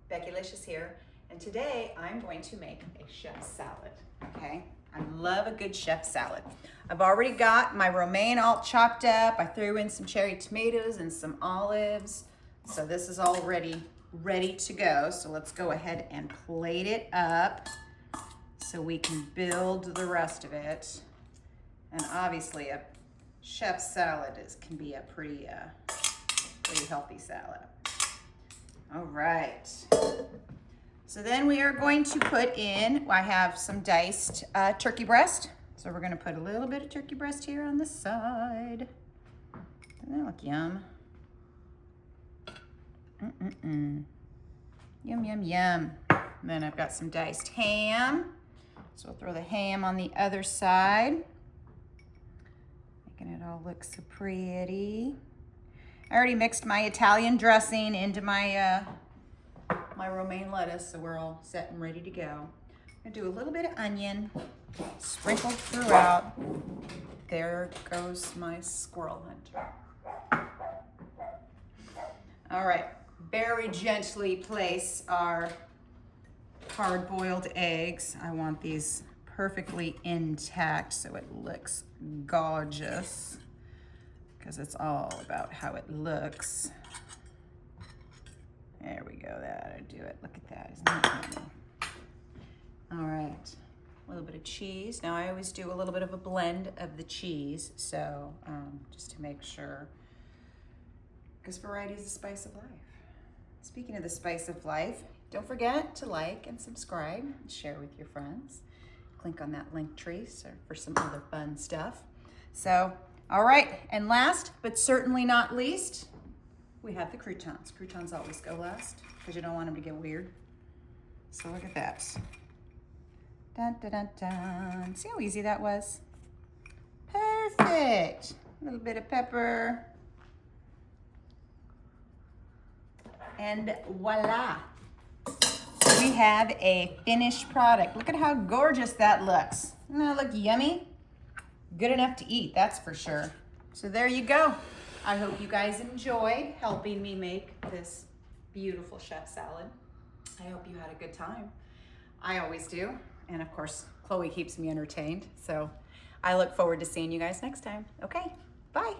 Becki-licious here, and today I'm going to make a chef salad, okay? I love a good chef salad. I've already got my romaine all chopped up. I threw in some cherry tomatoes and some olives. So this is already ready to go. So let's go ahead and plate it up so we can build the rest of it. And obviously a chef salad can be a pretty healthy salad. All right. So then we are going to put in, I have some diced turkey breast. So we're gonna put a little bit of turkey breast here on the side. Doesn't that look yum? Yum, yum, yum. And then I've got some diced ham. So we'll throw the ham on the other side. Making it all look so pretty. I already mixed my Italian dressing into my my romaine lettuce, so we're all set and ready to go. I'm gonna do a little bit of onion sprinkled throughout. There goes my squirrel hunter. All right, very gently place our hard-boiled eggs. I want these perfectly intact so it looks gorgeous, because it's all about how it looks. There we go, that'll do it. Look at that, isn't that yummy? All right, a little bit of cheese. Now I always do a little bit of a blend of the cheese, so just to make sure, because variety is the spice of life. Speaking of the spice of life, don't forget to like and subscribe and share with your friends. Click on that link tree for some other fun stuff. So, all right, and last but certainly not least, we have the croutons. Croutons always go last because you don't want them to get weird. So look at that. Dun, dun, dun, dun. See how easy that was? Perfect. A little bit of pepper. And voila. We have a finished product. Look at how gorgeous that looks. Doesn't that look yummy? Good enough to eat, that's for sure. So there you go. I hope you guys enjoyed helping me make this beautiful chef salad. I hope you had a good time. I always do. And of course, Chloe keeps me entertained. So I look forward to seeing you guys next time. Okay, bye.